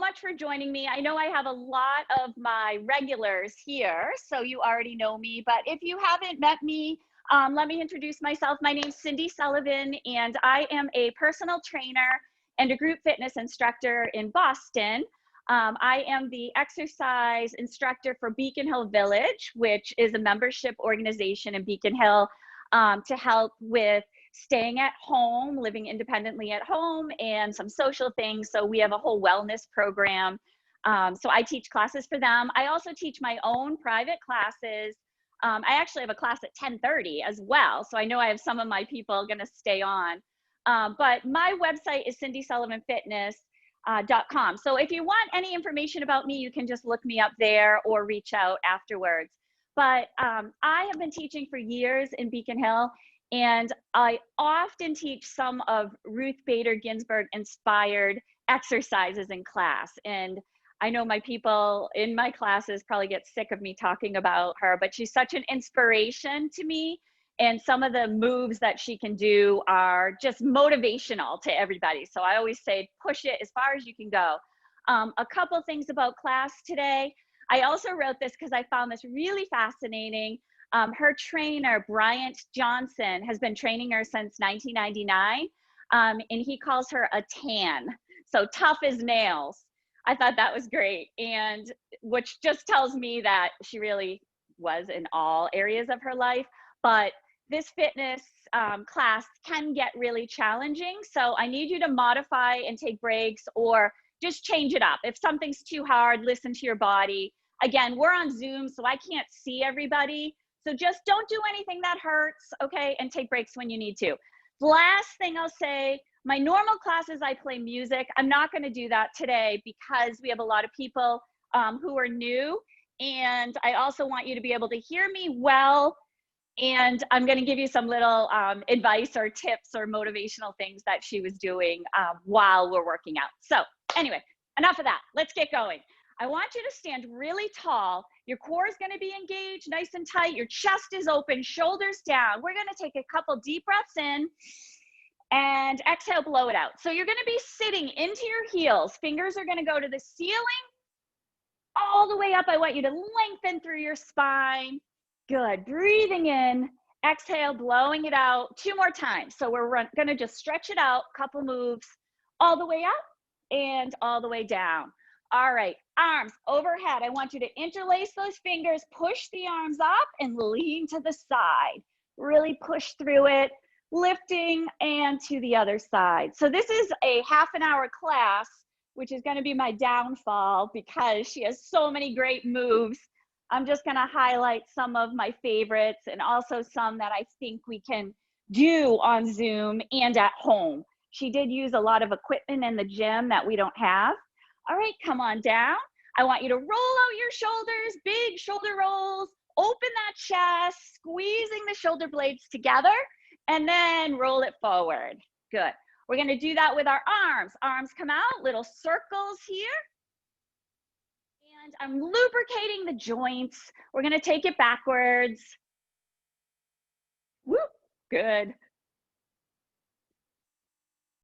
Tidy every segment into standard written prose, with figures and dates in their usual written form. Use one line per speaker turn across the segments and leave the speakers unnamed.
much for joining me. I know I have a lot of my regulars here, so you already know me, but if you haven't met me, let me introduce myself. My name's Cindy Sullivan, and I am a personal trainer and a group fitness instructor in Boston. I am the exercise instructor for Beacon Hill Village, which is a membership organization in Beacon Hill to help with staying at home, living independently at home, and some social things. So we have a whole wellness program. So I teach classes for them. I also teach my own private classes. I actually have a class at 10:30 as well. So I know I have some of my people gonna stay on. But my website is cindysullivanfitness.com. So if you want any information about me, you can just look me up there or reach out afterwards. But I have been teaching for years in Beacon Hill, and I often teach some of Ruth Bader Ginsburg inspired exercises in class. And I know my people in my classes probably get sick of me talking about her, but she's such an inspiration to me. And some of the moves that she can do are just motivational to everybody. So I always say, push it as far as you can go. A couple things about class today. I also wrote this because I found this really fascinating. Her trainer, Bryant Johnson, has been training her since 1999, and he calls her a tan, so tough as nails. I thought that was great, and which just tells me that she really was in all areas of her life. But this fitness class can get really challenging, so I need you to modify and take breaks or just change it up. If something's too hard, listen to your body. Again, we're on Zoom, so I can't see everybody. So just don't do anything that hurts, okay? And take breaks when you need to. The last thing I'll say, my normal classes, I play music. I'm not gonna do that today because we have a lot of people who are new. And I also want you to be able to hear me well. And I'm gonna give you some little advice or tips or motivational things that she was doing while we're working out. So anyway, enough of that. Let's get going. I want you to stand really tall. Your core is going to be engaged, nice and tight. Your chest is open, shoulders down. We're going to take a couple deep breaths in and exhale, blow it out. So you're going to be sitting into your heels. Fingers are going to go to the ceiling, all the way up. I want you to lengthen through your spine. Good. Breathing in, exhale, blowing it out. 2 more times. So we're going to just stretch it out, couple moves, all the way up and all the way down. All right, arms overhead. I want you to interlace those fingers, push the arms up and lean to the side. Really push through it, lifting and to the other side. So this is a half an hour class, which is gonna be my downfall because she has so many great moves. I'm just gonna highlight some of my favorites and also some that I think we can do on Zoom and at home. She did use a lot of equipment in the gym that we don't have. All right, come on down. I want you to roll out your shoulders, big shoulder rolls, open that chest, squeezing the shoulder blades together, and then roll it forward. Good. We're gonna do that with our arms. Arms come out, little circles here. And I'm lubricating the joints. We're gonna take it backwards. Whoop, good.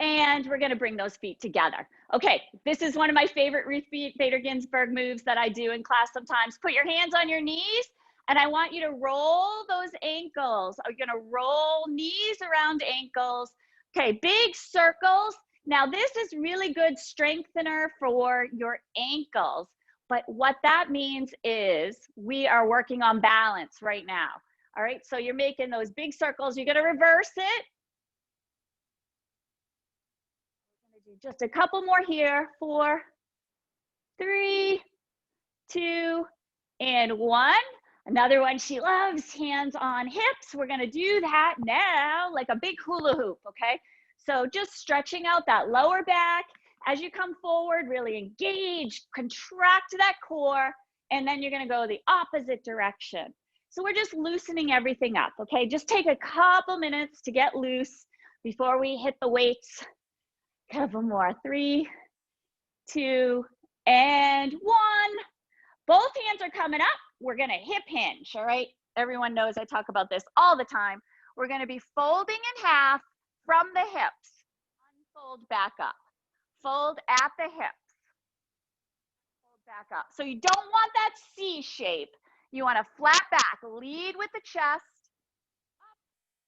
And we're gonna bring those feet together. Okay, this is one of my favorite Ruth Bader Ginsburg moves that I do in class sometimes. Put your hands on your knees, and I want you to roll those ankles. You're gonna roll knees around ankles. Okay, big circles. Now this is really good strengthener for your ankles, but what that means is we are working on balance right now. All right, so you're making those big circles. You're gonna reverse it. Just a couple more here. 4, 3, 2, and 1. Another one she loves, hands on hips. We're gonna do that now like a big hula hoop, okay? So just stretching out that lower back. As you come forward, really engage, contract that core, and then you're gonna go the opposite direction. So we're just loosening everything up, okay? Just take a couple minutes to get loose before we hit the weights. Couple more. 3, 2, and 1. Both hands are coming up. We're gonna hip hinge, all right? Everyone knows I talk about this all the time. We're gonna be folding in half from the hips. Unfold back up. Fold at the hips. back up. So you don't want that C shape. You want a flat back. Lead with the chest.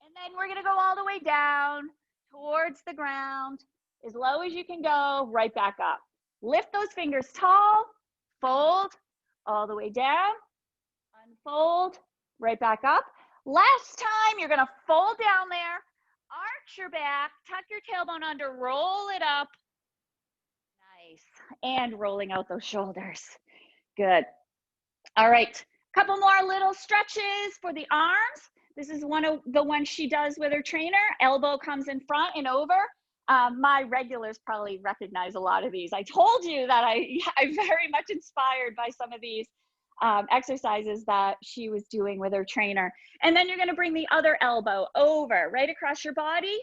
And then we're going to go all the way down towards the ground, as low as you can go, right back up. Lift those fingers tall, fold, all the way down, unfold, right back up. Last time, you're going to fold down there, arch your back, tuck your tailbone under, roll it up. Nice. And rolling out those shoulders. Good. All right. Couple more little stretches for the arms. This is one of the ones she does with her trainer. Elbow comes in front and over. My regulars probably recognize a lot of these. I told you that I'm very much inspired by some of these exercises that she was doing with her trainer. And then you're going to bring the other elbow over, right across your body.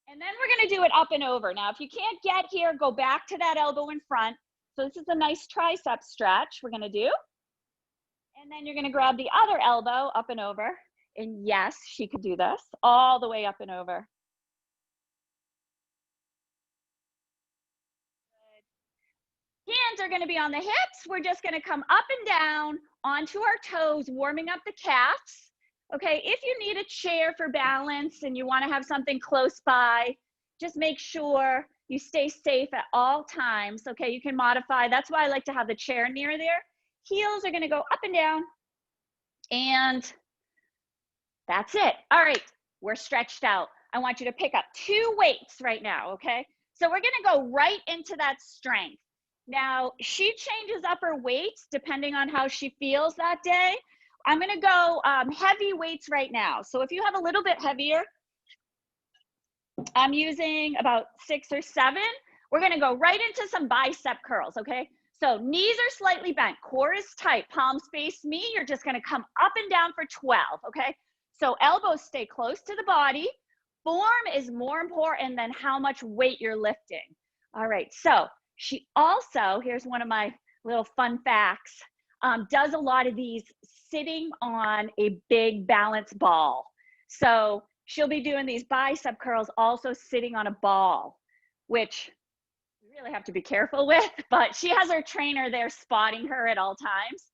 And then we're going to do it up and over. Now, if you can't get here, go back to that elbow in front. So this is a nice tricep stretch we're going to do. And then you're going to grab the other elbow up and over. And yes, she could do this all the way up and over. Good. Hands are going to be on the hips. We're just going to come up and down onto our toes, warming up the calves. Okay, if you need a chair for balance and you want to have something close by, just make sure you stay safe at all times. Okay, you can modify. That's why I like to have the chair near there. Heels are going to go up and down. And that's it. All right, we're stretched out. I want you to pick up 2 weights right now, okay? So we're going to go right into that strength. Now, she changes up her weights depending on how she feels that day. I'm going to go heavy weights right now. So if you have a little bit heavier, I'm using about 6 or 7. We're going to go right into some bicep curls, okay? So knees are slightly bent, core is tight, palms face me. You're just going to come up and down for 12, okay? So elbows stay close to the body. Form is more important than how much weight you're lifting. All right, so she also, here's one of my little fun facts, does a lot of these sitting on a big balance ball. So she'll be doing these bicep curls also sitting on a ball, which you really have to be careful with, but she has her trainer there spotting her at all times.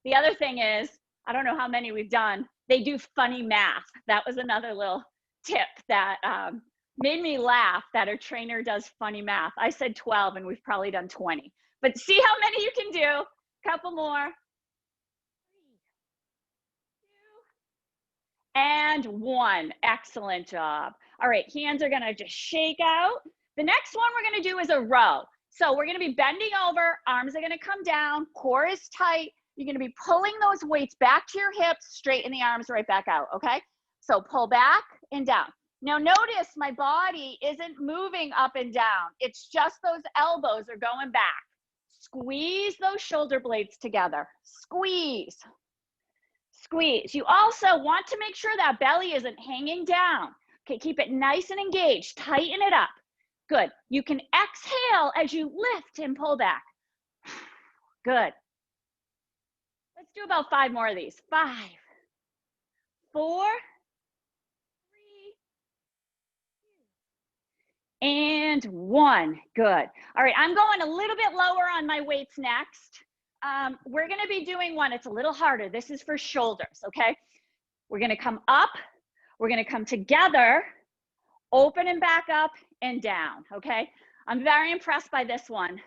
The other thing is, I don't know how many we've done, they do funny math. That was another little tip that made me laugh, that her trainer does funny math. I said 12 and we've probably done 20, but see how many you can do. Couple more. 3, 2, and 1. Excellent job. All right, hands are gonna just shake out. The next one we're gonna do is a row. So we're gonna be bending over, arms are gonna come down, core is tight. You're gonna be pulling those weights back to your hips, straighten the arms right back out, okay? So pull back and down. Now notice my body isn't moving up and down. It's just those elbows are going back. Squeeze those shoulder blades together. Squeeze. Squeeze. You also want to make sure that belly isn't hanging down. Okay, keep it nice and engaged. Tighten it up. Good. You can exhale as you lift and pull back. Good. Let's do about 5 more of these. 5, 4, 3, and 1. Good. All right, I'm going a little bit lower on my weights next. We're going to be doing one. It's a little harder. This is for shoulders, okay? We're going to come up. We're going to come together, open and back up and down, okay? I'm very impressed by this one.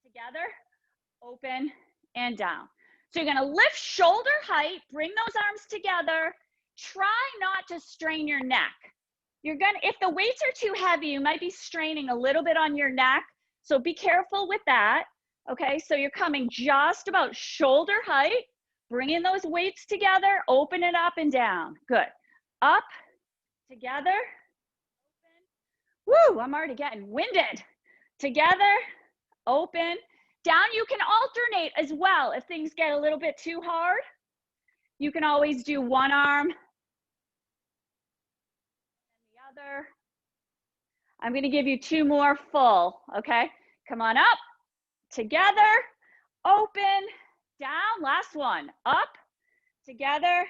Together, open and down. So you're going to lift shoulder height, bring those arms together. Try not to strain your neck. You're going to, if the weights are too heavy, you might be straining a little bit on your neck. So be careful with that. Okay, so you're coming just about shoulder height, bringing those weights together, open it up and down. Good. Up, together, open. Woo, I'm already getting winded. Together, open. Down, you can alternate as well. If things get a little bit too hard, you can always do one arm and the other. I'm going to give you 2 more full, okay? Come on up, together, open, down. Last one, up, together,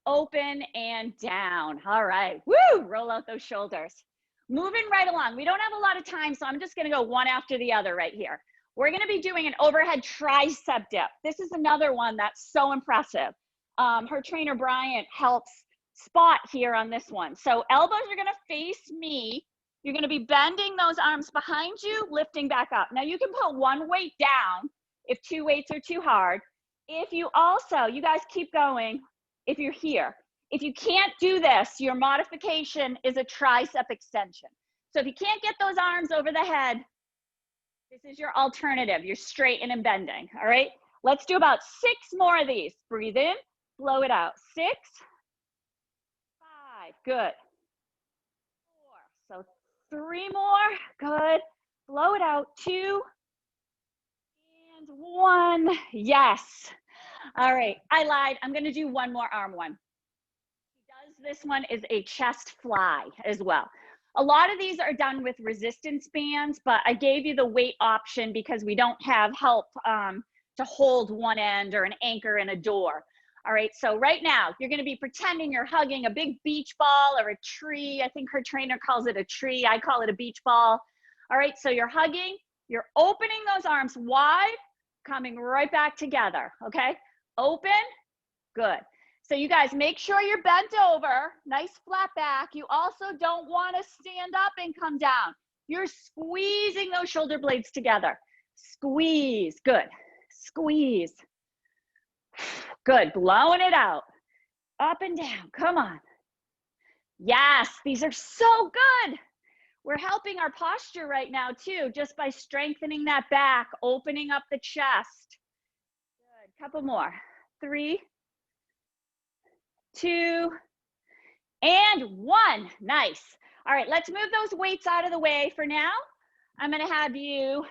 open, and down. All right, woo, roll out those shoulders. Moving right along. We don't have a lot of time, so I'm just going to go one after the other right here. We're gonna be doing an overhead tricep dip. This is another one that's so impressive. Her trainer, Bryant, helps spot here on this one. So elbows are gonna face me. You're gonna be bending those arms behind you, lifting back up. Now you can put one weight down if two weights are too hard. If you also, you guys keep going if you're here. If you can't do this, your modification is a tricep extension. So if you can't get those arms over the head, this is your alternative. You're straighten and bending, all right? Let's do about 6 more of these. Breathe in, blow it out. 6, 5, good. 4, so 3 more, good. Blow it out, 2, and 1, yes. All right, I lied. I'm gonna do one more arm one. This one is a chest fly as well. A lot of these are done with resistance bands, but I gave you the weight option because we don't have help to hold one end or an anchor in a door. All right, so right now you're gonna be pretending you're hugging a big beach ball or a tree. I think her trainer calls it a tree. I call it a beach ball. All right, so you're hugging, you're opening those arms wide, coming right back together, okay? Open, good. So you guys make sure you're bent over, nice flat back. You also don't want to stand up and come down. You're squeezing those shoulder blades together. Squeeze, good. Squeeze. Good, blowing it out. Up and down, come on. Yes, these are so good. We're helping our posture right now too, just by strengthening that back, opening up the chest. Good, couple more. 3, 2, and 1. Nice. All right, let's move those weights out of the way for now. I'm gonna have you,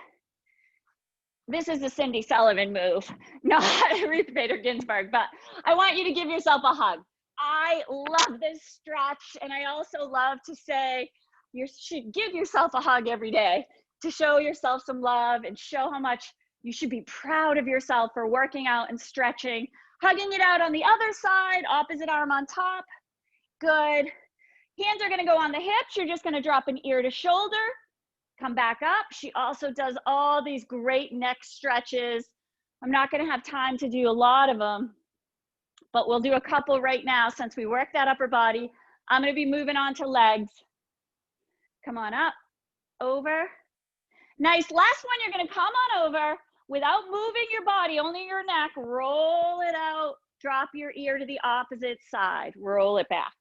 this is a Cindy Sullivan move, not Ruth Bader Ginsburg, but I want you to give yourself a hug. I love this stretch, and I also love to say you should give yourself a hug every day to show yourself some love and show how much you should be proud of yourself for working out and stretching. Hugging it out on the other side, opposite arm on top. Good. Hands are gonna go on the hips. You're just gonna drop an ear to shoulder. Come back up. She also does all these great neck stretches. I'm not gonna have time to do a lot of them, but we'll do a couple right now since we worked that upper body. I'm gonna be moving on to legs. Come on up, over. Nice, last one, you're gonna come on over. Without moving your body, only your neck, roll it out, drop your ear to the opposite side, roll it back.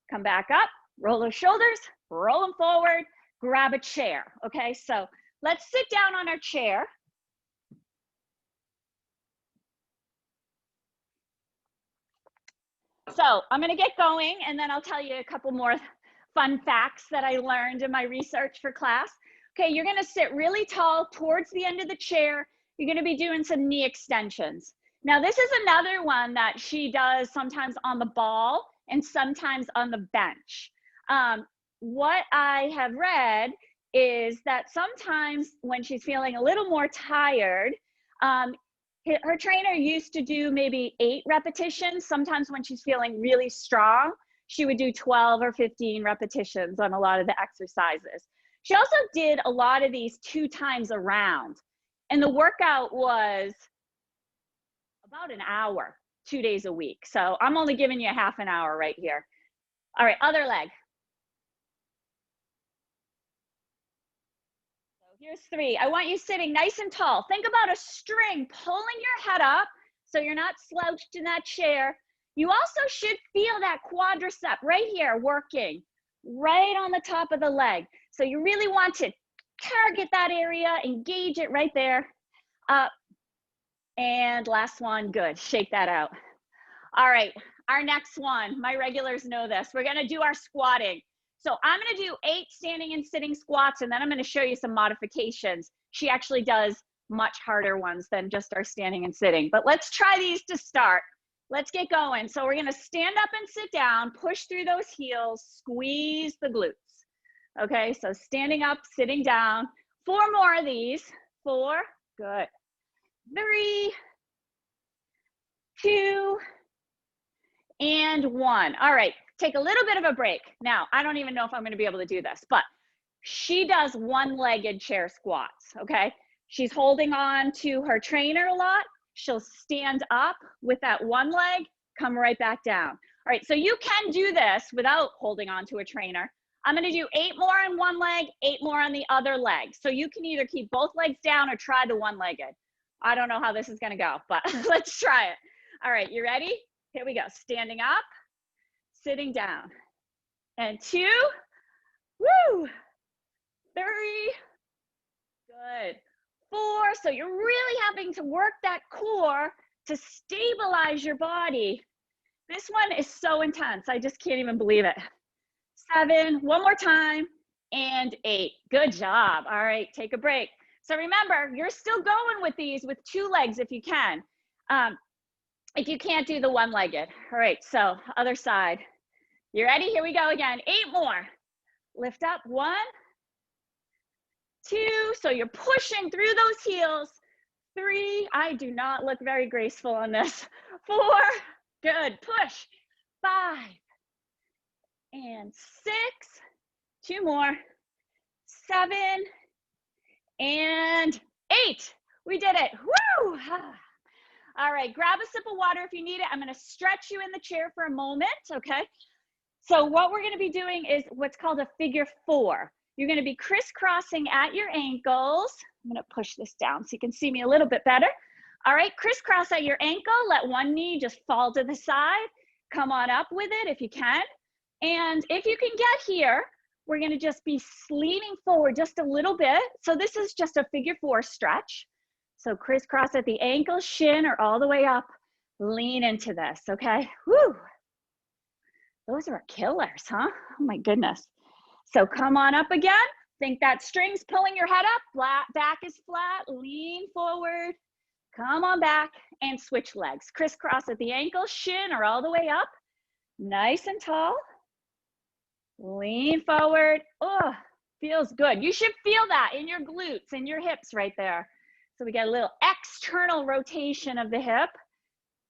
Come back up, roll those shoulders, roll them forward, grab a chair, okay? So let's sit down on our chair. So I'm gonna get going and then I'll tell you a couple more fun facts that I learned in my research for class. Okay, you're gonna sit really tall towards the end of the chair. You're gonna be doing some knee extensions. Now this is another one that she does sometimes on the ball and sometimes on the bench. What I have read is that sometimes when she's feeling a little more tired, her trainer used to do maybe 8 repetitions. Sometimes when she's feeling really strong, she would do 12 or 15 repetitions on a lot of the exercises. She also did a lot of these 2 times a round. And the workout was about an hour, 2 days a week. So I'm only giving you a half an hour right here. All right, other leg. So here's 3. I want you sitting nice and tall. Think about a string pulling your head up so you're not slouched in that chair. You also should feel that quadricep right here working, right on the top of the leg. So you really want to target that area, engage it right there. Up. And last one, good, shake that out. All right, our next one, my regulars know this. We're gonna do our squatting. So I'm gonna do 8 standing and sitting squats, and then I'm gonna show you some modifications. She actually does much harder ones than just our standing and sitting, but let's try these to start. Let's get going. So we're gonna stand up and sit down, push through those heels, squeeze the glutes. Okay, so standing up, sitting down. 4 more of these. 4, good. 3, 2, and 1. All right, take a little bit of a break. Now, I don't even know if I'm gonna be able to do this, but she does one-legged chair squats, okay? She's holding on to her trainer a lot. She'll stand up with that one leg, come right back down. All right, so you can do this without holding on to a trainer. I'm gonna do 8 more on one leg, 8 more on the other leg. So you can either keep both legs down or try the one-legged. I don't know how this is gonna go, but let's try it. All right, you ready? Here we go. Standing up, sitting down. And 2, woo, 3, good. 4, so you're really having to work that core to stabilize your body. This one is so intense, I just can't even believe it. 7, one more time, and 8. Good job. All right, take a break. So remember, you're still going with these with 2 legs if you can. If you can't do the one-legged. All right, so other side. You ready? Here we go again. 8 more. Lift up. 1, 2. So you're pushing through those heels. 3. I do not look very graceful on this. 4. Good. Push. 5. And 6. 2 more. 7. And 8. We did it. Woo! All right, grab a sip of water if you need it. I'm going to stretch you in the chair for a moment, okay? So what we're going to be doing is what's called a figure 4. You're going to be crisscrossing at your ankles. I'm going to push this down so you can see me a little bit better. All right, crisscross at your ankle. Let one knee just fall to the side. Come on up with it if you can. And if you can get here, we're going to just be leaning forward just a little bit. So this is just a figure 4 stretch. So crisscross at the ankle, shin, or all the way up. Lean into this, okay? Woo! Those are killers, huh? Oh my goodness. So come on up again. Think that string's pulling your head up. Flat, back is flat. Lean forward. Come on back and switch legs. Crisscross at the ankle, shin, or all the way up. Nice and tall. Lean forward. Oh, feels good. You should feel that in your glutes and your hips right there. So we get a little external rotation of the hip.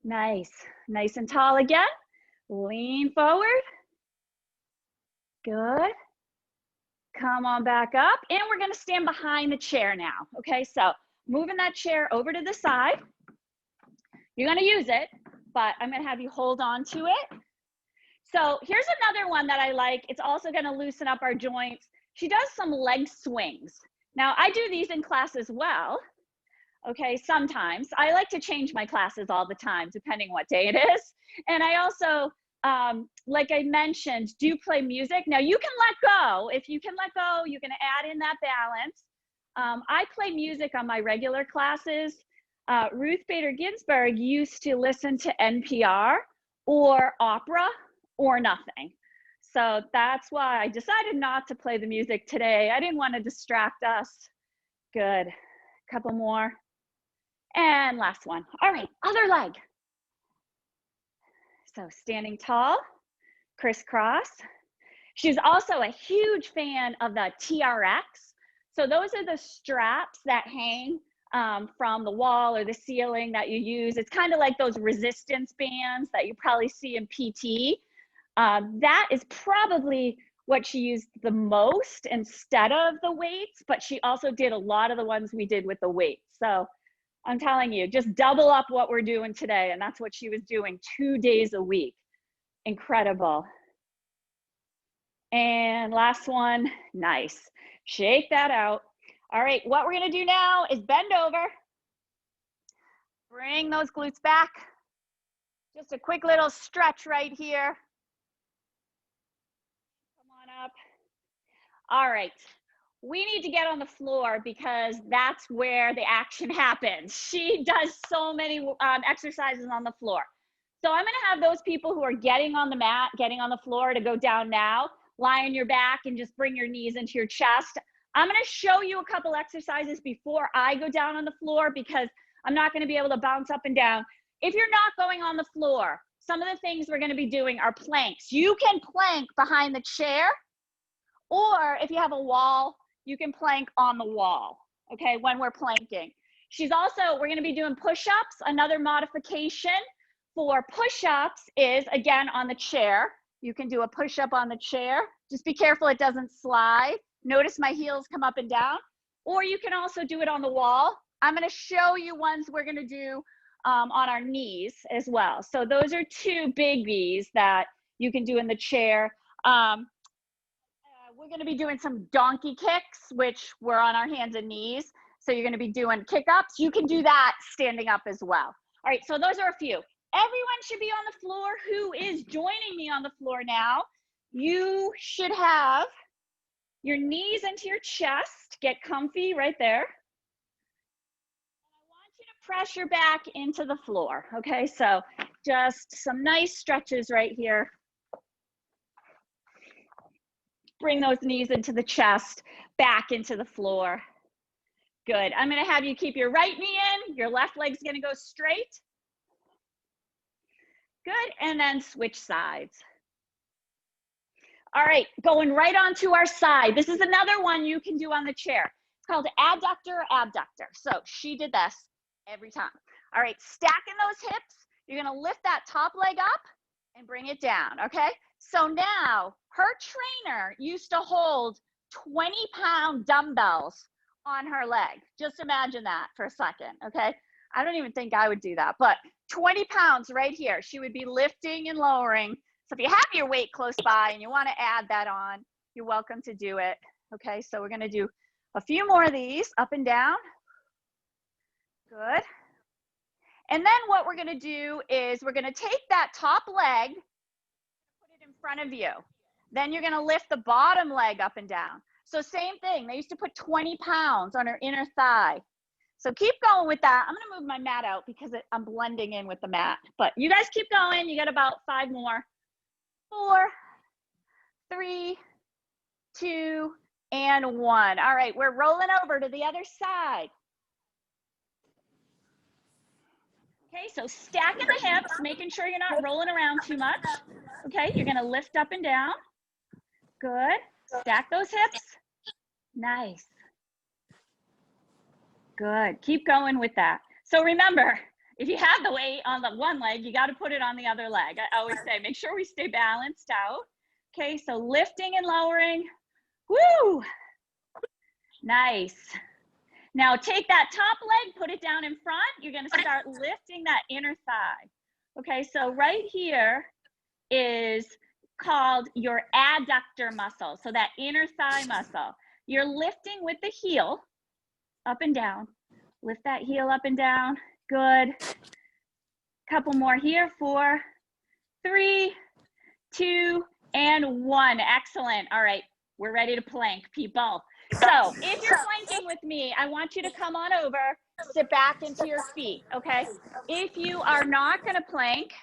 Nice. Nice and tall again. Lean forward. Good. Come on back up. And we're going to stand behind the chair now. Okay, so moving that chair over to the side. You're going to use it, but I'm going to have you hold on to it. So here's another one that I like. It's also going to loosen up our joints. She does some leg swings. Now, I do these in class as well. Okay, sometimes. I like to change my classes all the time, depending what day it is. And I also, like I mentioned, do play music. Now, you can let go. If you can let go, you can add in that balance. I play music on my regular classes. Ruth Bader Ginsburg used to listen to NPR or opera or nothing. So that's why I decided not to play the music today. I didn't want to distract us. Good. Couple more. And last one. All right, other leg. So standing tall, crisscross. She's also a huge fan of the TRX. So those are the straps that hang from the wall or the ceiling that you use. It's kind of like those resistance bands that you probably see in PT. That is probably what she used the most instead of the weights, but she also did a lot of the ones we did with the weights. So I'm telling you, just double up what we're doing today. And that's what she was doing 2 days a week. Incredible. And last one, nice. Shake that out. All right, what we're gonna do now is bend over. Bring those glutes back. Just a quick little stretch right here. Come on up. All right. We need to get on the floor because that's where the action happens. She does so many exercises on the floor. So I'm going to have those people who are getting on the mat, getting on the floor to go down now, lie on your back and just bring your knees into your chest. I'm going to show you a couple exercises before I go down on the floor because I'm not going to be able to bounce up and down. If you're not going on the floor, some of the things we're going to be doing are planks. You can plank behind the chair, or if you have a wall, you can plank on the wall, okay, when we're planking. We're gonna be doing push-ups. Another modification for push-ups is, again, on the chair. You can do a push-up on the chair. Just be careful it doesn't slide. Notice my heels come up and down. or you can also do it on the wall. I'm going to show you ones we're going to do on our knees as well. So those are two biggies that you can do in the chair. We're going to be doing some donkey kicks, which we're on our hands and knees. So you're going to be doing kick-ups. You can do that standing up as well. All right, so those are a few. Everyone should be on the floor who is joining me on the floor now. You should have your knees into your chest. Get comfy right there. And I want you to press your back into the floor, okay? So just some nice stretches right here. Bring those knees into the chest, back into the floor. Good. I'm going to have you keep your right knee in. Your left leg's going to go straight. Good. And then switch sides. All right. Going right onto our side. This is another one you can do on the chair. It's called Adductor Abductor. So she did this every time. All right. Stacking those hips. You're going to lift that top leg up and bring it down. Okay. So now her trainer used to hold 20-pound dumbbells on her leg. Just imagine that for a second, okay? I don't even think I would do that, but 20 pounds right here. She would be lifting and lowering. So if you have your weight close by and you want to add that on, you're welcome to do it, okay? So we're going to do a few more of these, up and down. Good. And then what we're going to do is we're going to take that top leg, put it in front of you. Then you're going to lift the bottom leg up and down. So same thing. They used to put 20 pounds on her inner thigh. So keep going with that. I'm going to move my mat out because I'm blending in with the mat. But you guys keep going. You got about 5 more. 4, 3, 2, and 1. All right, we're rolling over to the other side. Okay, so stacking the hips, making sure you're not rolling around too much. Okay, you're going to lift up and down. Good. Stack those hips. Nice. Good. Keep going with that. So remember, if you have the weight on the one leg, you got to put it on the other leg. I always say, make sure we stay balanced out. Okay, so lifting and lowering. Woo! Nice. Now take that top leg, put it down in front. You're going to start lifting that inner thigh. Okay, so right here is called your adductor muscle. So that inner thigh muscle. You're lifting with the heel up and down. Lift that heel up and down. Good. Couple more here. 4, 3, 2, and 1. Excellent. All right, we're ready to plank, people. So if you're planking with me, I want you to come on over, sit back into your feet, okay? If you are not going to plank,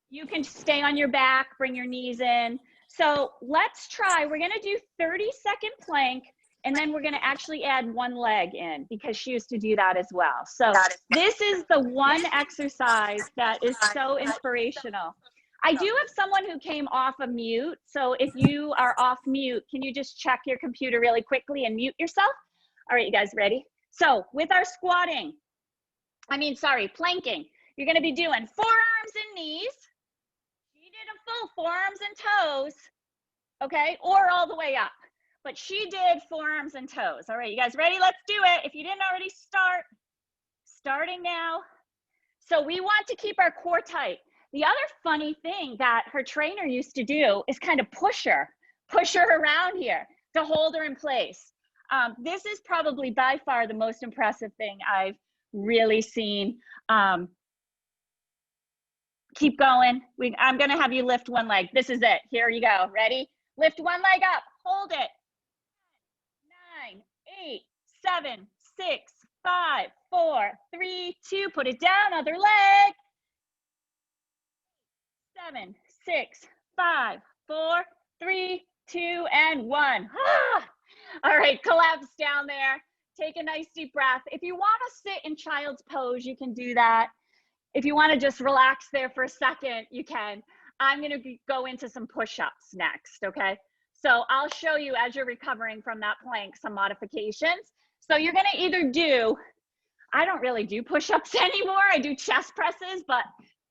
you can stay on your back, bring your knees in. So let's try. We're going to do 30-second plank, and then we're going to actually add one leg in because she used to do that as well. So this is the one exercise that is so inspirational. I do have someone who came off of mute. So if you are off mute, can you just check your computer really quickly and mute yourself? All right, you guys ready? So with our planking, you're going to be doing forearms and knees. She did a full forearms and toes, okay, or all the way up. But she did forearms and toes. All right, you guys ready? Let's do it. If you didn't already start, starting now. So we want to keep our core tight. The other funny thing that her trainer used to do is kind of push her around here to hold her in place. This is probably by far the most impressive thing I've really seen. Keep going. I'm going to have you lift one leg. This is it. Here you go. Ready? Lift one leg up. Hold it. 9, 8, 7, 6, 5, 4, 3, 2. Put it down. Other leg. 7, 6, 5, 4, 3, 2, and 1. All right, collapse down there. Take a nice deep breath. If you want to sit in child's pose, you can do that. If you want to just relax there for a second, you can. I'm going to go into some push-ups next, okay? So I'll show you as you're recovering from that plank some modifications. So you're going to either do, I don't really do push-ups anymore. I do chest presses, but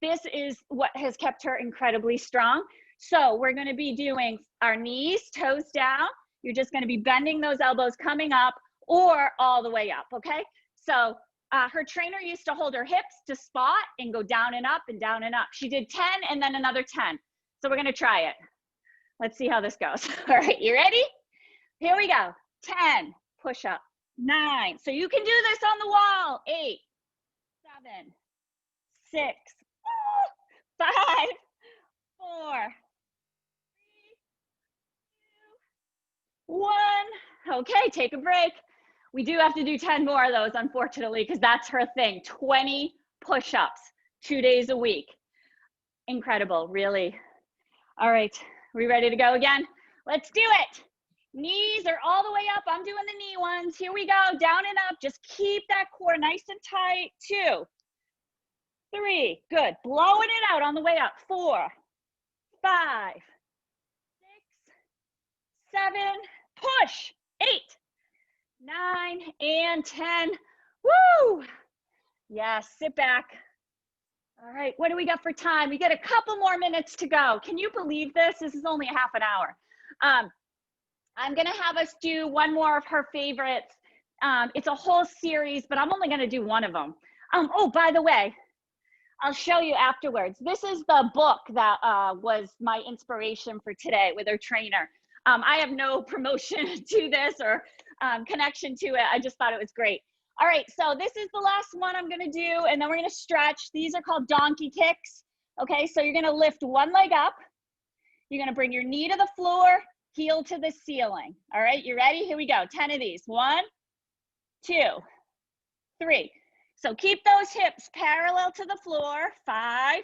this is what has kept her incredibly strong. So we're going to be doing our knees, toes down. You're just going to be bending those elbows coming up, or all the way up, okay? So her trainer used to hold her hips to spot and go down and up and down and up. She did 10 and then another 10. So we're gonna try it. Let's see how this goes. All right, you ready? Here we go. 10, push up. 9, so you can do this on the wall. 8, 7, 6, 5, 4, 3, 2, 1. Okay, take a break. We do have to do 10 more of those, unfortunately, because that's her thing. 20 push-ups, 2 days a week. Incredible, really. All right, we ready to go again? Let's do it. Knees are all the way up. I'm doing the knee ones. Here we go, down and up. Just keep that core nice and tight. 2, 3, good. Blowing it out on the way up. 4, 5, 6, 7, push. 8, 9, and 10. Woo! Yes, sit back. All right, what do we got for time? We got a couple more minutes to go. Can you believe this? This is only a half an hour. I'm gonna have us do one more of her favorites. It's a whole series, but I'm only gonna do one of them. Oh, by the way, I'll show you afterwards. This is the book that was my inspiration for today with her trainer. I have no promotion to this or connection to it. I just thought it was great. All right, so this is the last one I'm gonna do, and then we're gonna stretch. These are called donkey kicks. Okay, so you're gonna lift one leg up. You're gonna bring your knee to the floor, heel to the ceiling. All right, you ready? Here we go, 10 of these. 1, 2, 3. So keep those hips parallel to the floor. 5,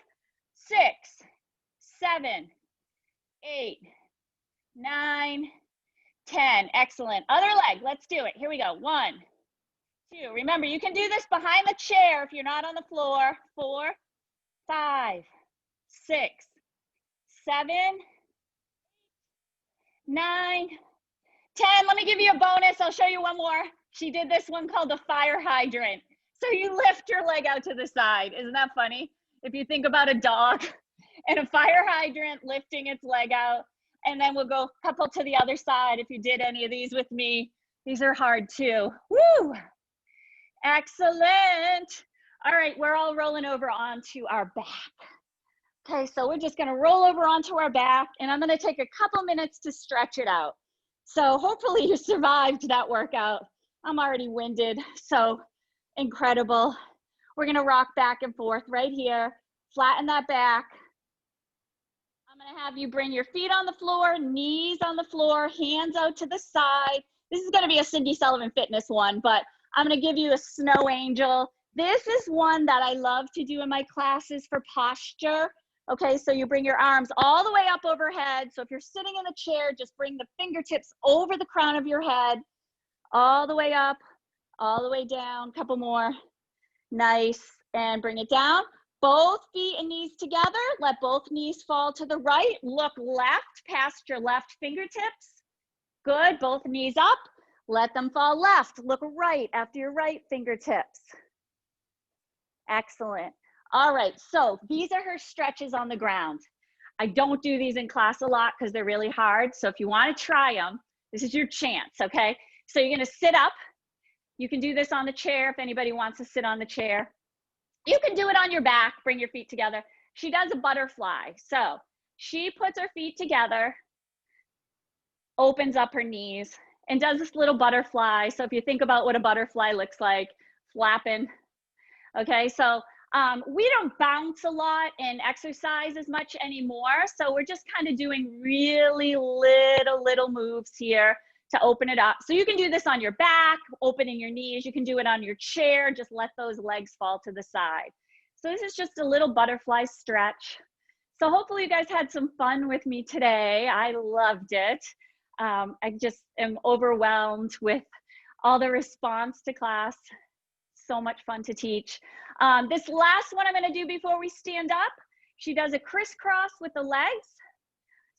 6, 7, 8, 9, 10. Excellent. Other leg, let's do it. Here we go. 1, 2. Remember, you can do this behind the chair if you're not on the floor. 4, 5, 6, 7, 9, 10. Let me give you a bonus. I'll show you one more. She did this one called the fire hydrant. So you lift your leg out to the side. Isn't that funny? If you think about a dog and a fire hydrant lifting its leg out, and then we'll go a couple to the other side. If you did any of these with me, these are hard too. Woo! Excellent. All right, we're all rolling over onto our back. Okay, so we're just gonna roll over onto our back, and I'm gonna take a couple minutes to stretch it out. So hopefully you survived that workout. I'm already winded, so incredible. We're gonna rock back and forth right here. Flatten that back. I'm gonna have you bring your feet on the floor, knees on the floor, hands out to the side. This is gonna be a Cindy Sullivan fitness one, but I'm gonna give you a snow angel. This is one that I love to do in my classes for posture. Okay, so you bring your arms all the way up overhead. So if you're sitting in the chair, just bring the fingertips over the crown of your head, all the way up, all the way down. Couple more. Nice. And bring it down. Both feet and knees together. Let both knees fall to the right. Look left past your left fingertips. Good. Both knees up. Let them fall left. Look right after your right fingertips. Excellent. All right, so these are her stretches on the ground. I don't do these in class a lot because they're really hard. So if you want to try them, this is your chance, okay? So you're going to sit up. You can do this on the chair if anybody wants to sit on the chair. You can do it on your back, bring your feet together. She does a butterfly. So she puts her feet together, opens up her knees, and does this little butterfly. So if you think about what a butterfly looks like, flapping. Okay, so we don't bounce a lot and exercise as much anymore. So we're just kind of doing really little moves here to open it up. So you can do this on your back, opening your knees. You can do it on your chair. Just let those legs fall to the side. So this is just a little butterfly stretch. So hopefully you guys had some fun with me today. I loved it. I just am overwhelmed with all the response to class. So much fun to teach. This last one I'm going to do before we stand up, she does a crisscross with the legs.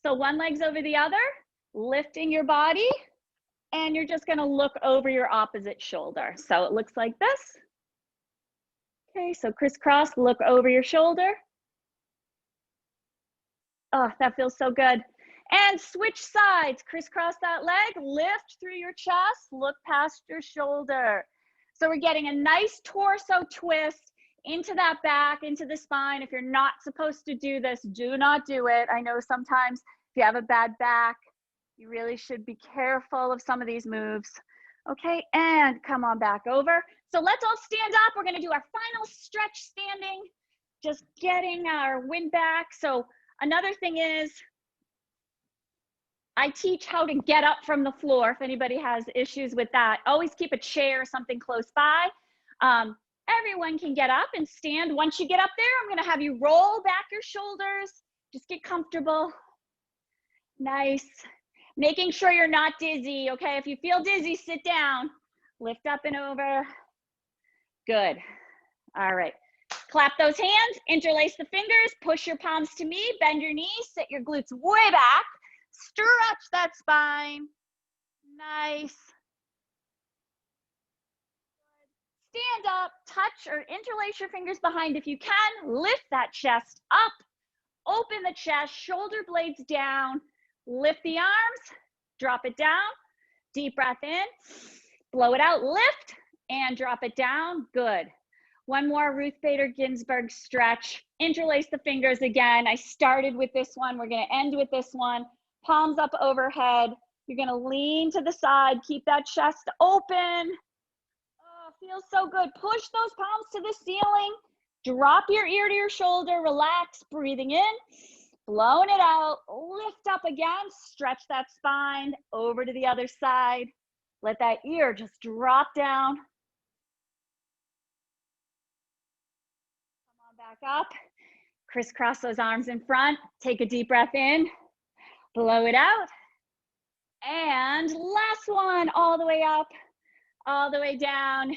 So one leg's over the other, lifting your body, and you're just going to look over your opposite shoulder. So it looks like this. Okay, so crisscross, look over your shoulder. Oh, that feels so good. And switch sides, crisscross that leg, lift through your chest, look past your shoulder. So we're getting a nice torso twist into that back, into the spine. If you're not supposed to do this, do not do it. I know sometimes if you have a bad back, you really should be careful of some of these moves. Okay, and come on back over. So let's all stand up. We're gonna do our final stretch standing, just getting our wind back. So another thing is, I teach how to get up from the floor. If anybody has issues with that, always keep a chair or something close by. Everyone can get up and stand. Once you get up there, I'm gonna have you roll back your shoulders. Just get comfortable. Nice. Making sure you're not dizzy, okay? If you feel dizzy, sit down. Lift up and over. Good. All right. Clap those hands, interlace the fingers, push your palms to me, bend your knees, sit your glutes way back. Stretch that spine. Nice. Stand up, touch or interlace your fingers behind if you can. Lift that chest up. Open the chest, shoulder blades down. Lift the arms, drop it down. Deep breath in, blow it out, lift, and drop it down. Good. One more Ruth Bader Ginsburg stretch. Interlace the fingers again. I started with this one. We're going to end with this one. Palms up overhead. You're going to lean to the side. Keep that chest open. Oh, feels so good. Push those palms to the ceiling. Drop your ear to your shoulder. Relax. Breathing in. Blowing it out. Lift up again. Stretch that spine. Over to the other side. Let that ear just drop down. Come on back up. Crisscross those arms in front. Take a deep breath in. Blow it out. And last one, all the way up, all the way down.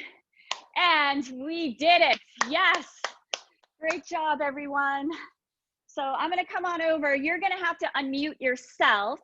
And we did it. Yes. Great job, everyone. So I'm going to come on over. You're going to have to unmute yourself.